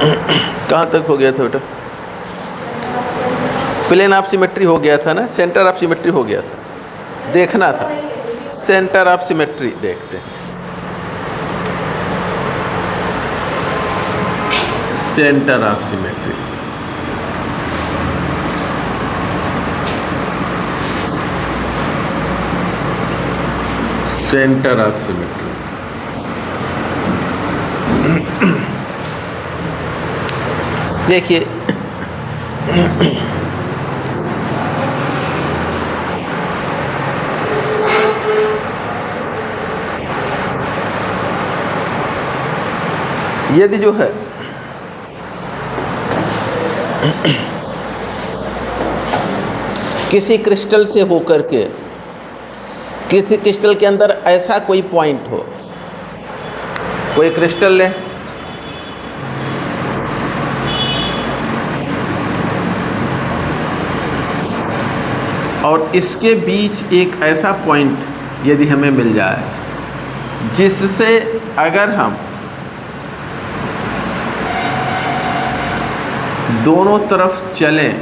कहाँ तक हो गया था बेटा? प्लेन ऑफ सिमेट्री हो गया था ना, सेंटर ऑफ सिमेट्री हो गया था, देखना था। सेंटर ऑफ सिमेट्री देखते हैं। Centre of symmetry, centre of symmetry. देखिए यदि जो है किसी क्रिस्टल से होकर के किसी क्रिस्टल के अंदर ऐसा कोई पॉइंट हो, कोई क्रिस्टल ले, और इसके बीच एक ऐसा पॉइंट यदि हमें मिल जाए जिससे अगर हम दोनों तरफ चलें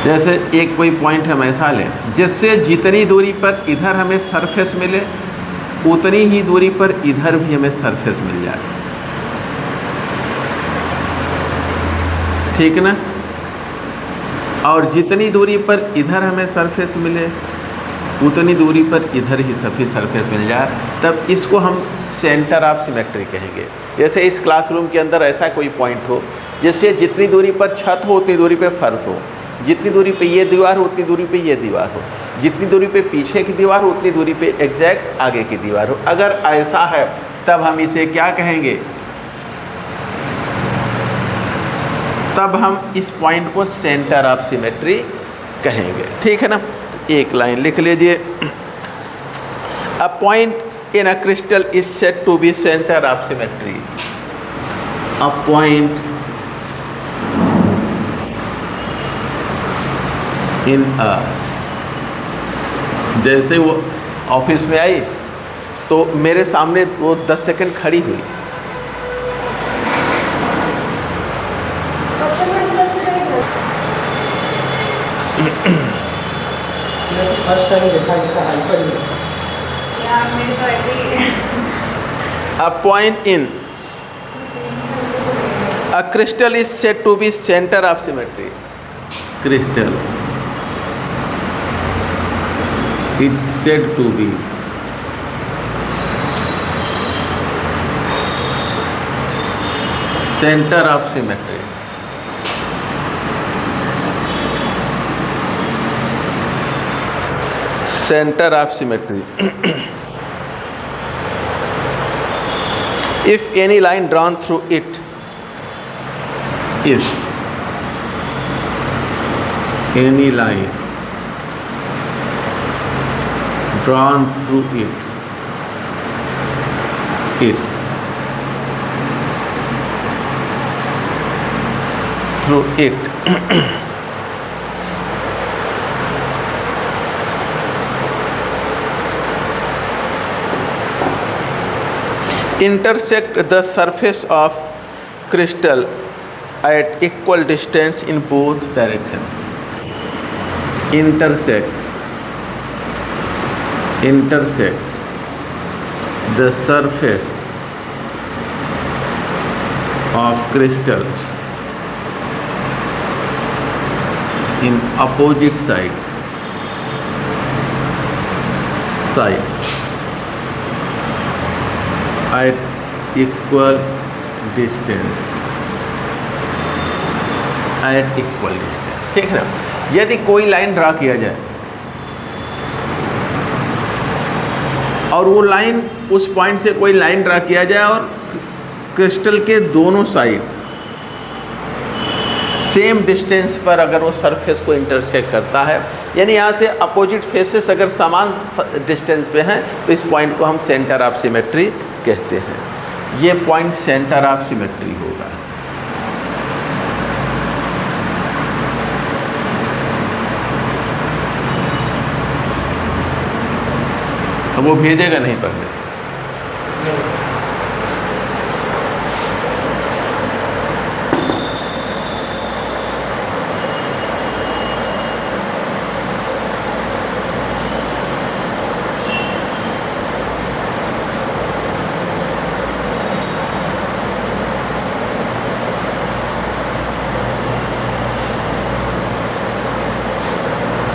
जैसे एक कोई पॉइंट हम ऐसा लें जिससे जितनी दूरी पर इधर हमें सरफेस मिले उतनी ही दूरी पर इधर भी हमें सरफेस मिल जाए, ठीक ना? और जितनी दूरी पर इधर हमें सरफेस मिले उतनी दूरी पर इधर ही सरफेस मिल जाए, तब इसको हम सेंटर ऑफ सिमेट्री कहेंगे। जैसे इस क्लासरूम के अंदर ऐसा कोई पॉइंट हो जिससे जितनी दूरी पर छत हो उतनी दूरी पे फर्श हो, जितनी दूरी पे ये दीवार हो उतनी दूरी पे ये दीवार हो, जितनी दूरी पे पीछे की दीवार हो उतनी दूरी पे एग्जैक्ट आगे की दीवार हो। अगर ऐसा है तब हम इसे क्या कहेंगे? तब हम इस पॉइंट को सेंटर ऑफ सिमेट्री कहेंगे, ठीक है ना? एक लाइन लिख लीजिए। A point in a crystal is said to be centre of symmetry. A point in a, जैसे वो ऑफिस में आई तो मेरे सामने वो 10 सेकंड खड़ी हुई, फर्स्ट टाइम देखा इससे हाइपर यार मेरे तो ऐसे a point in a crystal is said to be centre of symmetry. Crystal is said to be centre of symmetry. Center of symmetry. If any line drawn through it, if any line drawn through it intersect the surface of crystal at equal distance in both directions. Intersect the surface of crystal in opposite side at equal distance, ठीक है ना? यदि कोई line draw किया जाए और वो line उस पॉइंट से कोई लाइन ड्रा किया जाए और क्रिस्टल के दोनों साइड सेम डिस्टेंस पर अगर वो सरफेस को इंटरसेक्ट करता है, यानी यहाँ से अपोजिट फेसेस अगर समान डिस्टेंस पे हैं तो इस पॉइंट को हम सेंटर ऑफ सिमेट्री कहते हैं। ये पॉइंट सेंटर ऑफ सिमेट्री होगा। तो वो भेजेगा नहीं पढ़ने।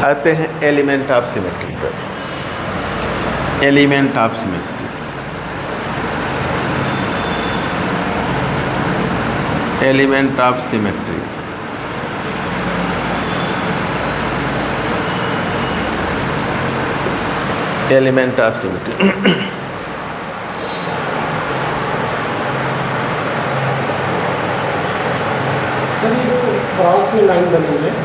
आते हैं एलिमेंट ऑफ सिमेट्री पर। Element of symmetry, element of symmetry. Element of symmetry cross में लाइन बनी है,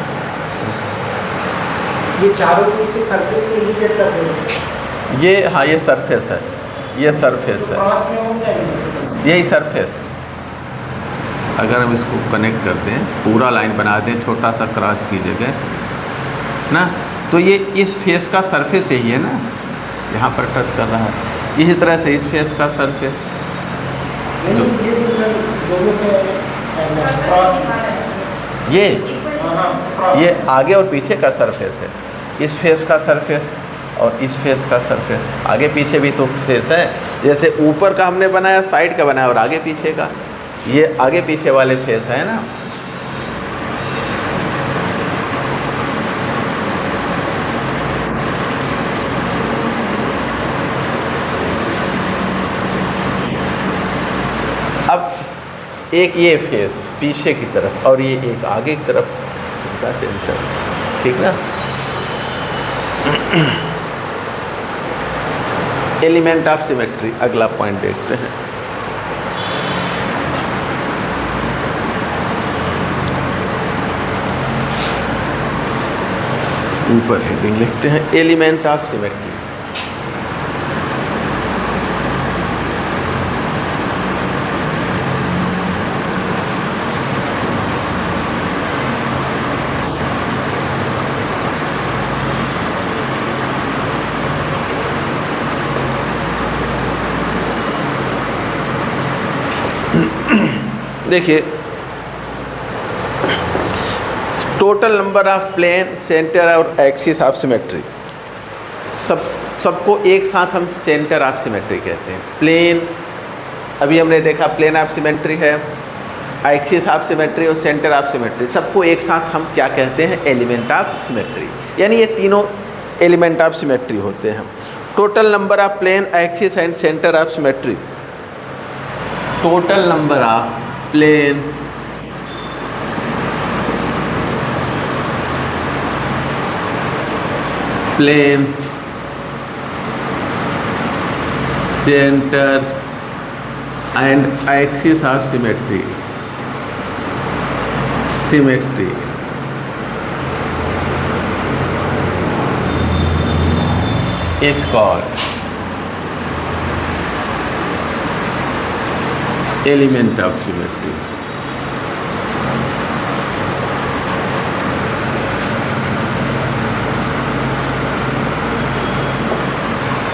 ये चारों को उसके सरफेस को इंडिकेट कर रहे हैं। ये, हाँ ये सरफेस है, ये सरफेस है, क्रॉस में हो जाएंगे यही सरफेस। अगर हम इसको कनेक्ट कर दें, पूरा लाइन बना दें छोटा सा क्रॉस की जगह ना, तो ये इस फेस का सरफेस यही है ना, यहाँ पर टच कर रहा है। इसी तरह से इस फेस का सरफेस, ये जो सर दोनों के क्रॉस, ये आगे और पीछे का सरफेस है। इस फेस का सरफेस और इस फेस का सरफेस, आगे पीछे भी तो फेस है। जैसे ऊपर का हमने बनाया, साइड का बनाया, और आगे पीछे का, ये आगे पीछे वाले फेस है ना। अब एक ये फेस पीछे की तरफ और ये एक आगे की तरफ का सेंटर, ठीक ना। एलिमेंट ऑफ सिमेट्री, अगला पॉइंट देखते हैं। ऊपर हेडिंग लिखते हैं एलिमेंट ऑफ सिमेट्री। देखिए, total number of plane, centre और एक्सिस ऑफ सिमेट्री, सबको एक साथ हम सेंटर ऑफ सिमेट्री कहते हैं। प्लेन, अभी हमने देखा प्लेन ऑफ सिमेट्री है, एक्सिस ऑफ सिमेट्री और सेंटर ऑफ सिमेट्री, सबको एक साथ हम क्या कहते हैं? Element of symmetry. यानी ये तीनों एलिमेंट ऑफ सिमेट्री होते हैं। Total number of plane, axis and centre of symmetry, total number of plane, plane, centre and axis of symmetry, symmetry is called element of symmetry.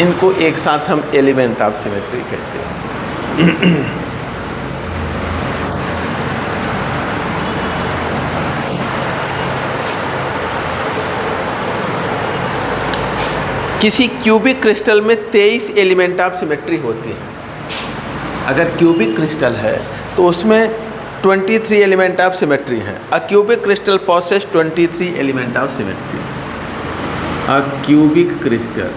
इनको एक साथ हम element of symmetry कहते हैं। किसी cubic crystal में 23 एलिमेंट ऑफ सिमेट्री होती हैं। अगर क्यूबिक क्रिस्टल है तो उसमें 23 एलिमेंट ऑफ सिमेट्री है। A cubic crystal possess 23 element of symmetry. A cubic crystal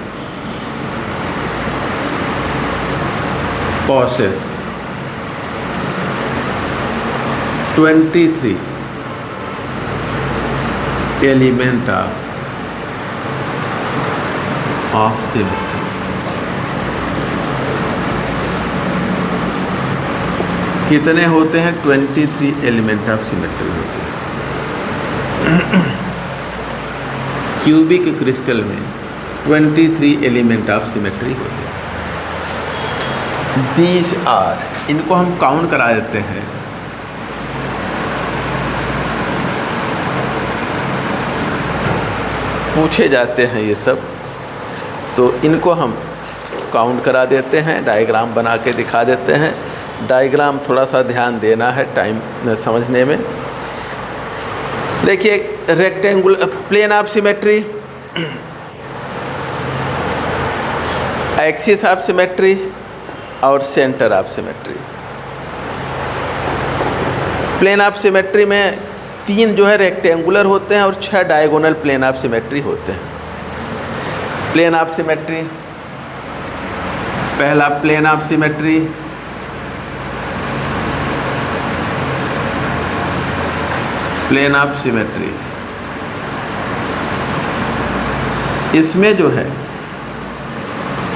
possess 23 element of symmetry. कितने होते हैं? 23 एलिमेंट ऑफ सिमेट्री होते हैं। क्यूबिक क्रिस्टल में 23 एलिमेंट ऑफ सिमेट्री होते हैं। These are, इनको हम काउंट करा देते हैं। पूछे जाते हैं ये सब, तो इनको हम काउंट करा देते हैं, डायग्राम बना के दिखा देते हैं। डायग्राम थोड़ा सा ध्यान देना है टाइम समझने में। देखिए rectangular plane of symmetry, axis of symmetry और centre of symmetry. Plane of symmetry में 3 जो है रेक्टेंगुलर होते हैं और 6 डायगोनल प्लेन ऑफ सिमेट्री होते हैं। प्लेन ऑफ सिमेट्री, पहला plane of symmetry plane of symmetry, इसमें जो है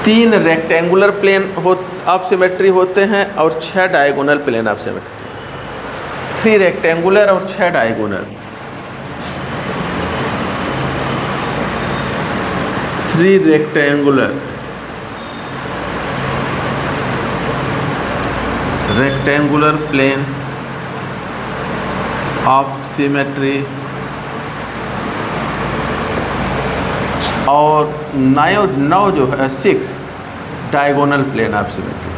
3 रेक्टेंगुलर प्लेन ऑफ सिमेट्री होते हैं और 6 diagonal plane of symmetry. 3 rectangular और 6 diagonal. 3 rectangular plane of symmetry और 9 जो है 6 डायगोनल प्लेन ऑफ सिमेट्री।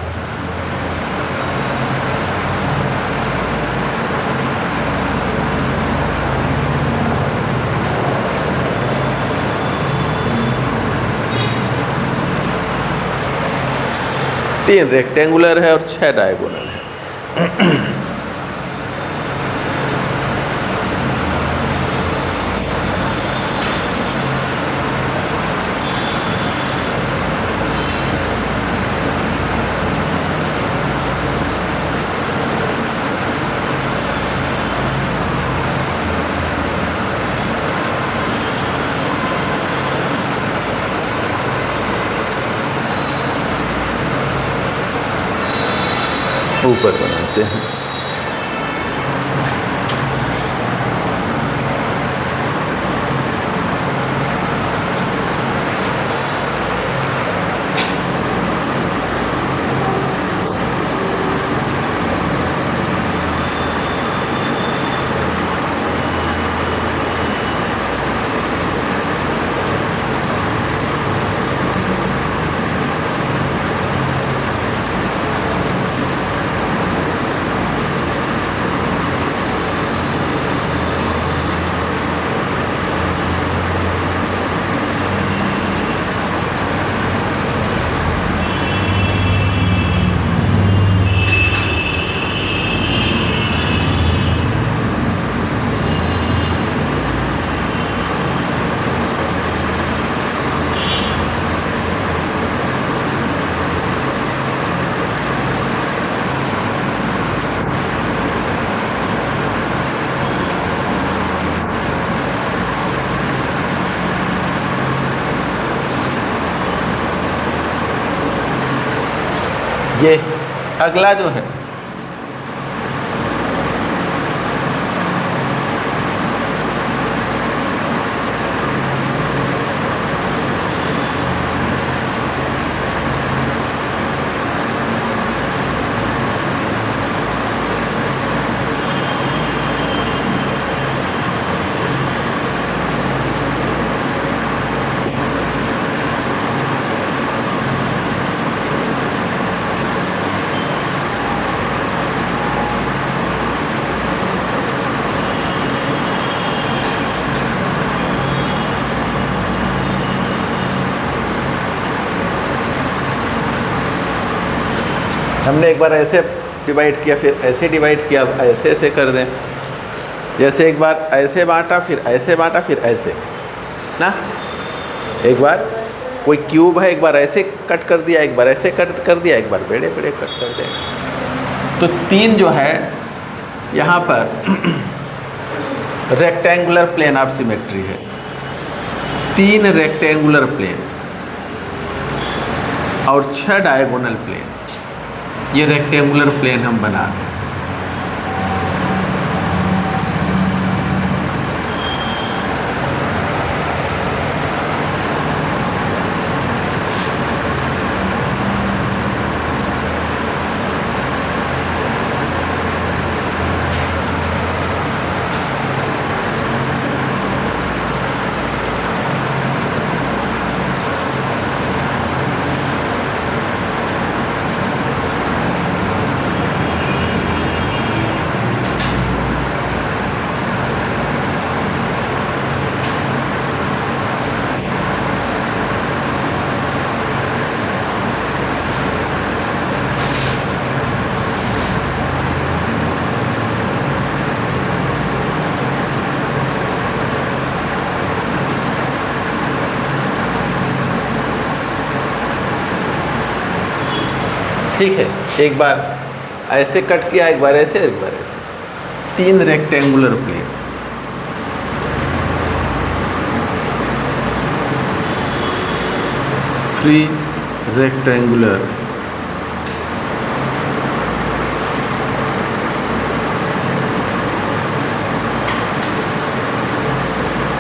तीन रेक्टेंगुलर है और 6 डायगोनल है। ऊपर बनाते हैं। ये अगला जो है हमने एक बार ऐसे डिवाइड किया, फिर ऐसे डिवाइड किया, अब ऐसे ऐसे कर दें। जैसे एक बार ऐसे बांटा, फिर ऐसे बांटा, फिर ऐसे ना। एक बार कोई क्यूब है, एक बार ऐसे कट कर दिया, एक बार ऐसे कट कर दिया, एक बार बड़े बड़े कट कर दिया। तो 3 जो है यहाँ पर रेक्टेंगुलर प्लेन ऑफ सिमेट्री है। 3 रेक्टेंगुलर प्लेन और 6 डायगोनल प्लेन। ये रेक्टेंगुलर प्लेन हम बना रहे हैं। ठीक है, एक बार ऐसे कट किया, एक बार ऐसे, एक बार ऐसे, 3 rectangular plane. Three rectangular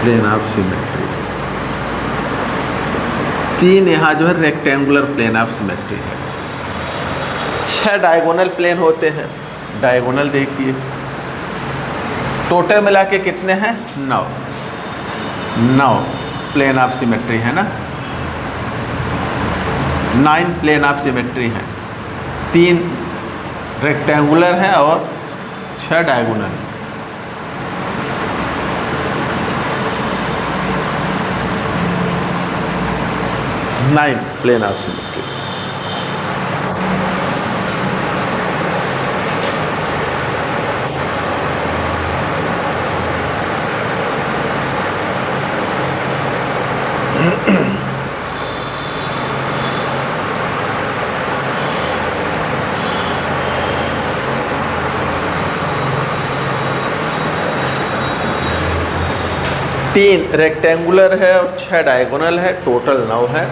plane of symmetry. 3 यहाँ जो है रेक्टेंगुलर प्लेन ऑफ सिमेट्री है। 6 डायगोनल प्लेन होते हैं। डायगोनल देखिए, टोटल मिला के कितने हैं? 9 प्लेन ऑफ सिमेट्री है ना, 9 प्लेन ऑफ सिमेट्री हैं। 3 रेक्टेंगुलर हैं और 6 diagonal. Nine plane of symmetry. तीन रेक्टेंगुलर है और 6 डायगोनल है, टोटल 9 है।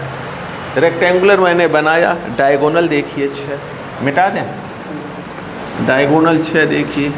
रेक्टेंगुलर मैंने बनाया, डायगोनल देखिए 6, मिटा दें। डायगोनल 6 देखिए,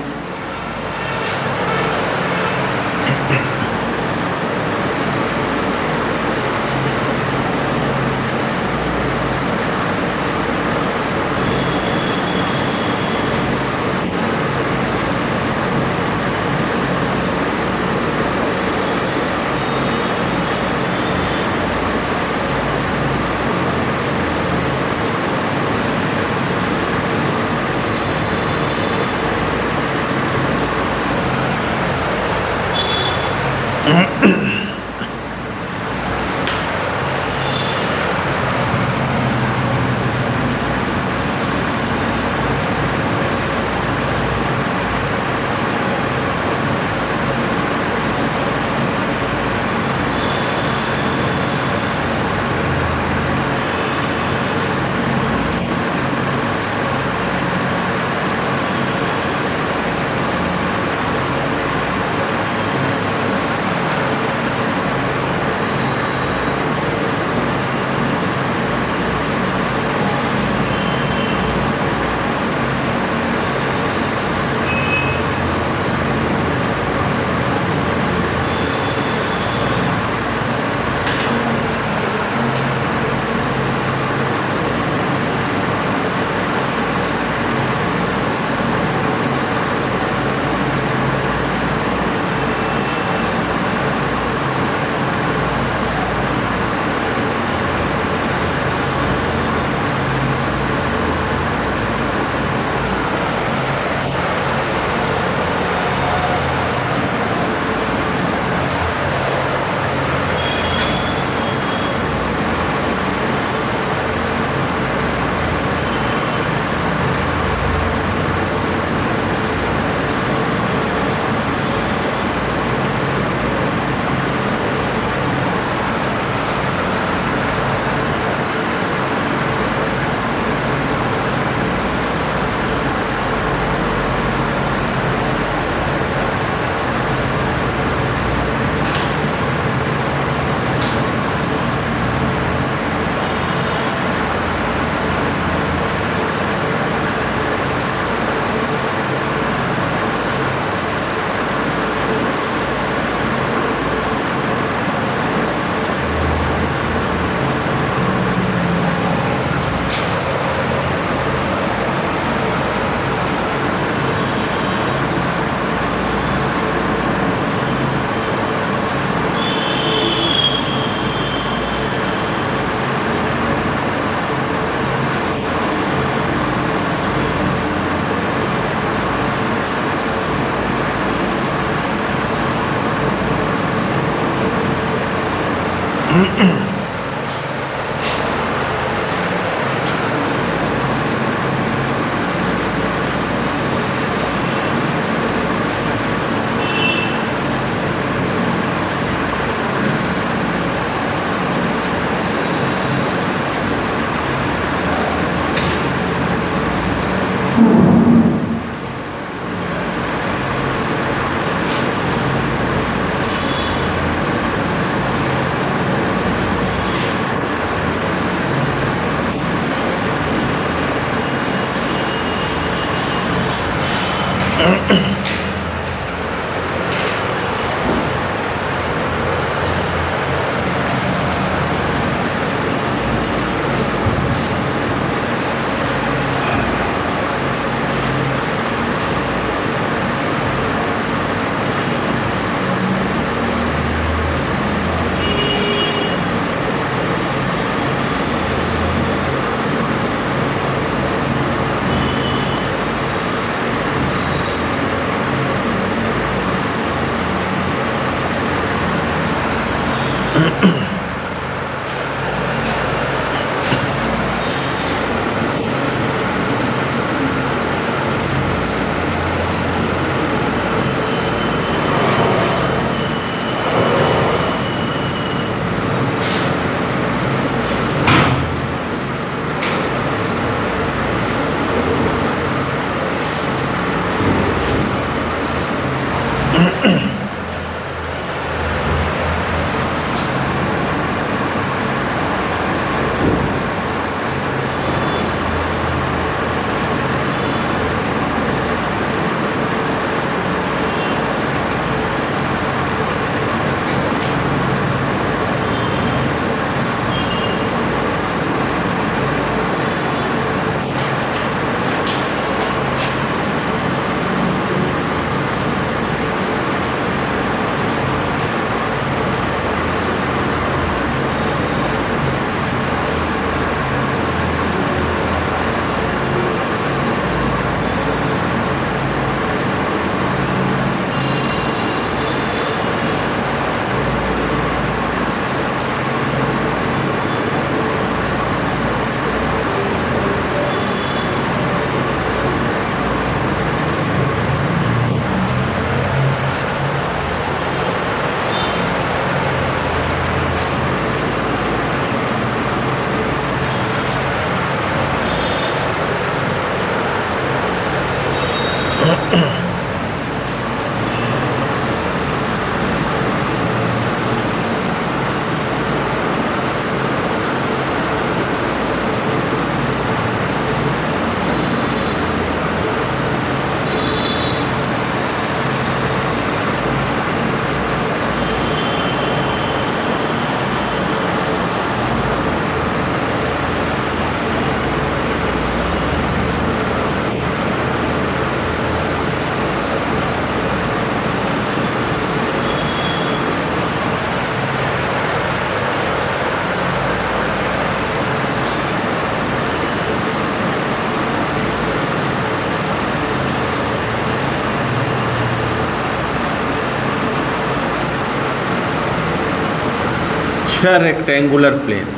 छह रेक्टेंगुलर प्लेन,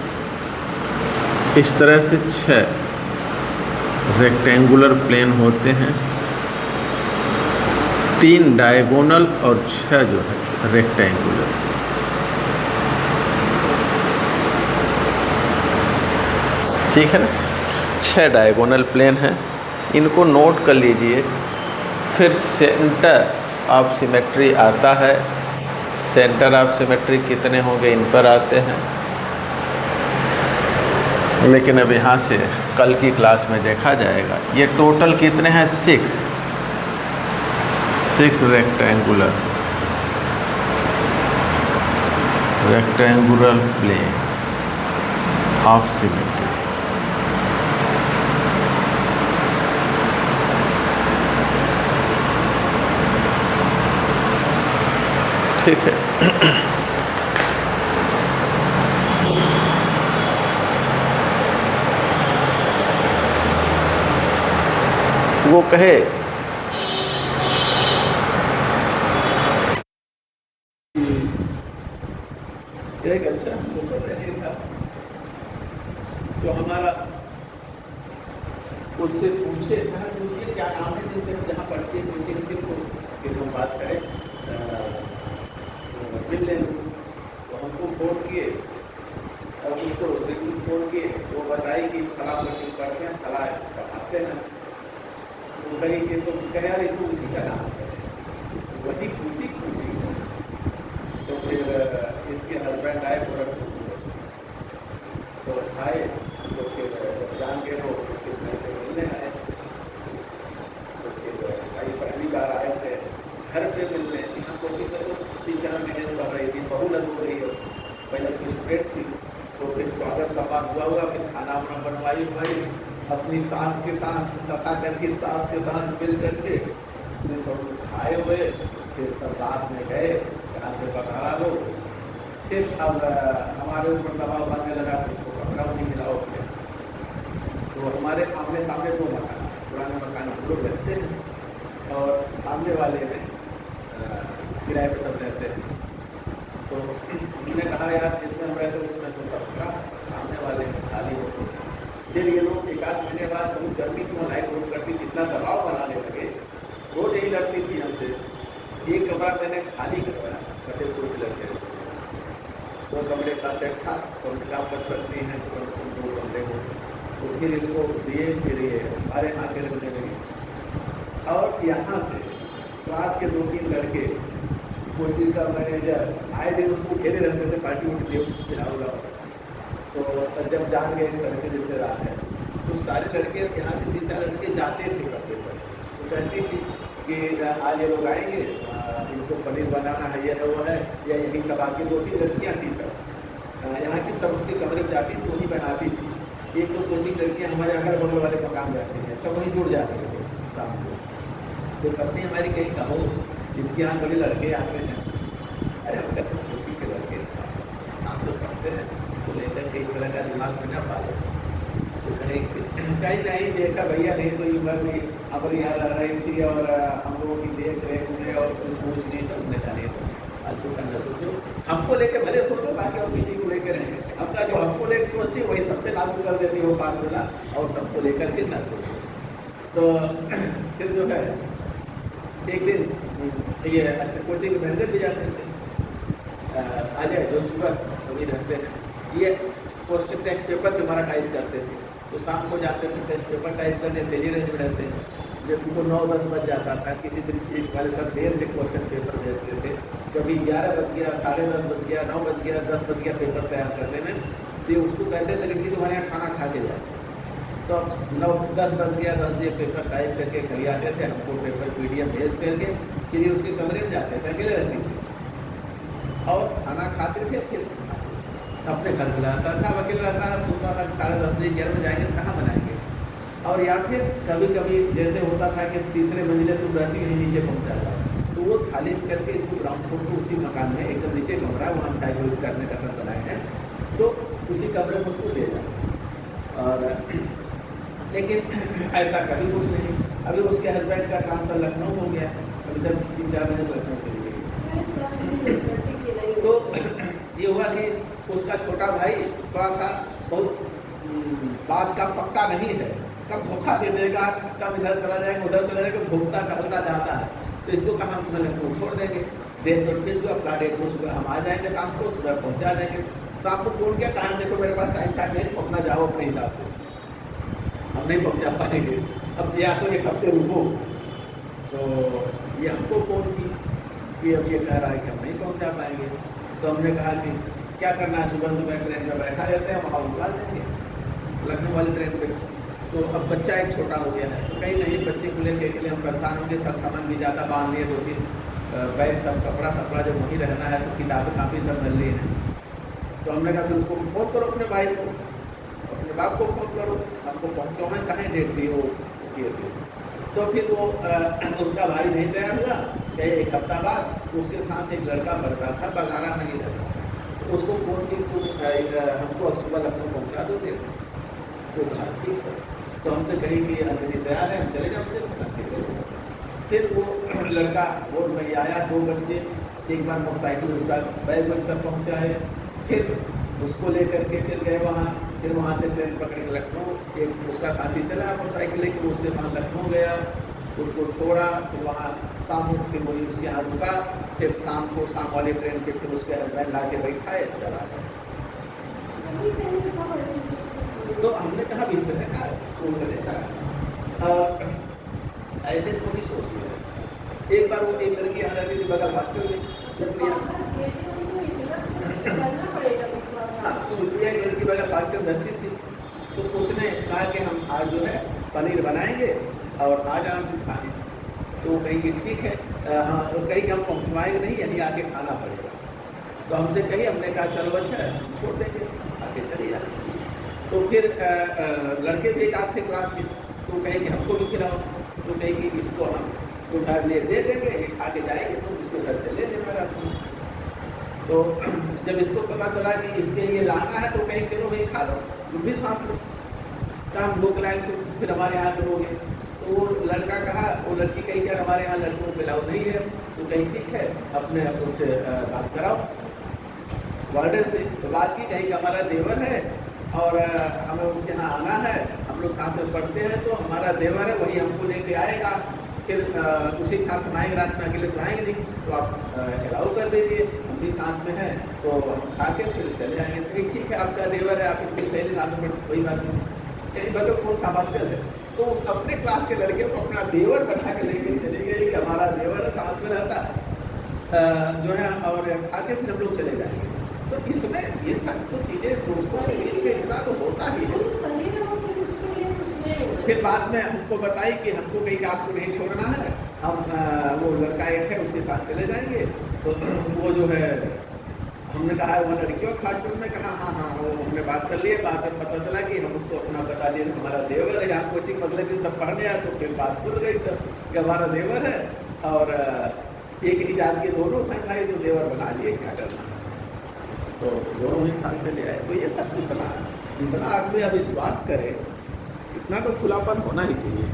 इस तरह से छह रेक्टेंगुलर प्लेन होते हैं, तीन डायगोनल और छह जो है रेक्टेंगुलर। ठीक है ना, छह डायगोनल प्लेन हैं, इनको नोट कर लीजिए। फिर सेंटर ऑफ सिमेट्री आता है, सेंटर ऑफ सिमेट्री कितने होंगे इन पर आते हैं, लेकिन अब यहाँ से कल की क्लास में देखा जाएगा। ये टोटल कितने हैं, six rectangular plane of symmetry. ठीक है, वो कहे एक अच्छा हमको पता नहीं था, तो हमारा उससे पूछे क्या नाम है, जिनसे जहाँ पढ़ती है पूछे को, फिर हम बात करें मिल लें। तो हमको फोन किए और उसको फोन किए, वो बताई कि फला लड़की पढ़ते हैं, फला पढ़ाते हैं। वो कही कि तो कह यार इसको उसी का नाम है, वही खुशी पूछी। तो फिर इसके हस्बैंड आए तो आए, तो फिर जान के वो फिर मेरे से मिलने आए। तो फिर भाई पहली बार भाई भाई अपनी सास के साथ तथा करके सास के साथ मिल करके सब खाए हुए, फिर सब रात में गए यहाँ से पकड़ा लो। फिर अब हमारे ऊपर दबाव बनने लगा, तो उसको पकड़ा नहीं मिला हो गया। तो हमारे आमने सामने दो मकान, पुराने मकान हम लोग रहते हैं और सामने वाले में किराए पर सब रहते हैं। तो हमने कहा यार जिसमें हम रहते उसमें तो सब खराब, सामने वाले में खाली हो। फिर ये लोग एक आध महीने बाद बहुत गर्मी क्यों लाइट रोक करती, कितना दबाव बनाने लगे। रोज यही लड़ती थी हमसे। एक कमरा मैंने खाली करवाया, कटे कोई लड़के 2 कमरे का सेट था, कम से कम 10 हैं तो कम से कम 2 कमरे हो। तो फिर इसको दिए, फिर ये हमारे यहाँ के रहने लगे। और यहाँ से क्लास के 2-3 लड़के, कोचिंग का मैनेजर आए दिन उसको घेरे रहते थे, पार्टी उठी दे खिलाओ। तो जब जान गए सर के रिश्तेदार हैं तो सारे लड़के यहाँ से 3-4 लड़के जाते थे कपड़े पर। तो कहती थी कि आज ये लोग आएंगे, इनको पनीर बनाना है, ये है वो है, या यही सब आके 2-3 लड़कियाँ थी सब यहाँ की, सब उसके कमरे में जाती थी, वहीं बनाती थी। 1-2 कोचिंग लड़कियाँ हमारे अगल बगल वाले मकान जाती हैं, सब वहीं जुड़ जाते थे काम को। तो पत्नी हमारी कहीं कहो जिसके यहाँ बड़े लड़के आते हैं, अरे हम कैसे कोचिंग के लड़के आप तो करते हैं, तो लेकर के इस तरह का दिमाग में न पाले। तो कहीं नहीं देखा भैया, नहीं तो उम्र में हमारे यहाँ रह रही थी और हम लोगों की देख रेख में और कुछ पूछ नहीं, तो हमने कहा नहीं सब आज तो करना सोचो, हमको लेके भले सोचो, बाकी और किसी को लेकर रहेंगे। अब का जो हमको लेकर सोचती है वही सब पे लागू कर देती हो फार्मूला, और सबको लेकर के ना सोचो। तो फिर जो है एक दिन ये अच्छा कोचिंग मैनेजर भी जाते थे, आ जाए जो सुबह वही रहते हैं, ये क्वेश्चन टेस्ट पेपर जो हमारा टाइप करते थे, तो शाम को जाते थे टेस्ट पेपर टाइप करने, दिल्ली रेंज में रहते हैं। जब उनको 9-10 बज जाता था, किसी दिन एक वाले सब देर से क्वेश्चन पेपर भेजते थे, कभी 11 बज गया, 10:30 बज गया, 9 बज गया, 10 बज गया पेपर तैयार करने में। तो उसको कहते थे कि तुम्हारे यहाँ खाना खा के जाए। तो 9-10 बज गया, 10 बजे पेपर टाइप करके घर आते थे, हमको पेपर PDF भेज करके फिर उसके कमरे में जाते थे, अकेले रहती थी और खाना खाते थे। फिर अपने घर चला जाता था, अकेले रहता था, सोचता था कि 10:30 बजे 11 बजे जाएंगे तो कहाँ बनाएंगे। और या फिर कभी कभी जैसे होता था कि तीसरे मंजिले तुम रहती यहीं नीचे पहुँच जाता, तो वो खाली करके इसको ग्राउंड फ्लोर को उसी मकान में एकदम नीचे कमरा वहाँ टाइप करने का सब बनाए हैं, तो उसी कमरे में उसको दे जाए। और लेकिन ऐसा कभी कुछ नहीं। अभी उसके हस्बैंड का ट्रांसफ़र लखनऊ हो गया, अभी तक 3-4 महीने से लखनऊ चली गई। तो ये हुआ कि उसका छोटा भाई थोड़ा सा बहुत बात का पक्का नहीं है, कब धोखा दे देगा, कब इधर चला जाएगा उधर चला जाएगा, भुगता टहलता जाता है। तो इसको कहा हम लखनऊ छोड़ देंगे, डेट नोटिस को अपना डेट को सुबह हम आ जाएंगे, शाम को सुबह पहुँचा देंगे। शाम को फोन किया, कहा देखो मेरे पास टाइम शायद नहीं, अपना जाओ अपने हिसाब से, हम नहीं पहुँचा पाएंगे, अब या तो 1 हफ्ते रुको। तो ये हमको फ़ोन की कि अब ये कह रहा है कि हम नहीं पहुँचा पाएंगे। तो हमने कहा कि क्या करना है, सुबह सुबह ट्रेन में बैठा देते हैं, वहाँ उतार देंगे लखनऊ वाली ट्रेन पे। तो अब बच्चा एक छोटा हो गया है, तो कहीं नहीं बच्चे को लेके के लिए हम परेशान होंगे, सब सामान भी ज़्यादा बांध लिए, 2-3 बैग, सब कपड़ा सपड़ा जब वहीं रहना है, तो किताबें काफ़ी सब भर लिए हैं। तो हमने कहा फिर उसको फ़ोन करो अपने भाई को, अपने बाप को फ़ोन करो, हमको पहुँचाओ कहाँ डेट दी हो किए थे। तो फिर वो उसका भाई नहीं तैयार हुआ, क्या 1 हफ्ता बाद उसके साथ एक लड़का बढ़ता था, बघारा नहीं रहता, तो उसको फ़ोन की तुम हमको अब सुबह लखनऊ पहुँचा दोगे। तो कहा ठीक है, तो हमसे कही कि अंजलि तैयार है, हम चले जाओ उसके साथ। फिर वो लड़का बोर्ड में आया, 2 बच्चे, एक बार मोटरसाइकिल उसका बैग वैग सब पहुँचाए, फिर उसको लेकर के फिर गए वहाँ, फिर वहाँ से ट्रेन पकड़ के लखनऊ, एक उसका साथी चला मोटरसाइकिल लेकर, उसके साथ लखनऊ गया, उसको छोड़ा, फिर वहाँ शाम को फिर वही उसके यहाँ रुका, फिर शाम को शाम वाली ट्रेन पे फिर उसके हस्बैंड ला के बैठाए, चला गया। तो हमने कहा बीच में देखा सोच लेता ऐसे थोड़ी सोच लिया। एक बार वो एक लड़की आ रही थी बगल हॉस्टल में, सुप्रिया एक लड़की बगल हॉस्टल रहती थी, तो उसने कहा कि हम आज जो है पनीर बनाएंगे और आज आराम से खाएँ। तो वो कहीं कि ठीक है, हाँ, तो कहीं कि हम पहुँचवाएंगे नहीं, यहीं आके खाना पड़ेगा। तो हमसे कही, हमने कहा चलो अच्छा है छोड़ देंगे, आके चली जाए। तो फिर लड़के भी एक आध थे क्लास में, तो कहे कि हमको भी खिलाओ, तो कहे कि इसको हम उधार ले दे देंगे, आगे जाएंगे तो उसके घर से ले लेना रात में। तो जब इसको पता चला कि इसके लिए लाना है, तो कहीं चलो भाई खा लो, तुम भी साथ लो, काम भूख लाए तो फिर हमारे यहाँ से लोगे। तो वो लड़का कहा, वो लड़की कही यार हमारे यहाँ लड़कों को अलाउ नहीं है, तो कहीं ठीक है अपने उससे बात कराओ वार्डन से। तो बात की, कहीं कि हमारा देवर है और हमें उसके यहाँ आना है, हम लोग साथ में पढ़ते हैं, तो हमारा देवर है वही हमको लेके आएगा, फिर उसी के साथ हम आएंगे, रात में अकेले तो आएंगे नहीं, तो आप अलाउ कर दीजिए, हम भी साथ में हैं, तो हम खा के फिर चले जाएंगे। तो ठीक है आपका देवर है, आप इसको सही लाना पड़े, कोई बात नहीं, कहीं भले कौन सा बात है। तो उस अपने क्लास के लड़के को अपना देवर बना के लेके चले गए कि हमारा देवर है, साथ में रहता है जो है, और खा के फिर हम लोग चले जाएंगे। तो इसमें ये सब तो चीज़ें दोस्तों के बीच में इतना तो होता ही है। फिर बाद में हमको बताई कि हमको कहीं कि आपको नहीं छोड़ना है, हम वो लड़का एक है उसके साथ चले जाएंगे। तो वो जो है हमने कहा वो लड़कियों खास में कहा हाँ हाँ, वो हमने बात कर ली है। बाद में पता चला कि हम उसको अपना बता दिए हमारा देवर है, यहाँ कोचिंग अगले दिन सब पढ़ने आया, तो फिर बात खुल गई सब कि हमारा देवर है, और एक ही जात के दोनों थे भाई, तो देवर बना लिए, क्या करना। तो दोनों ही खान के ले आए। तो ये सब इतना आदमी अविश्वास करे, इतना तो खुलापन होना ही चाहिए।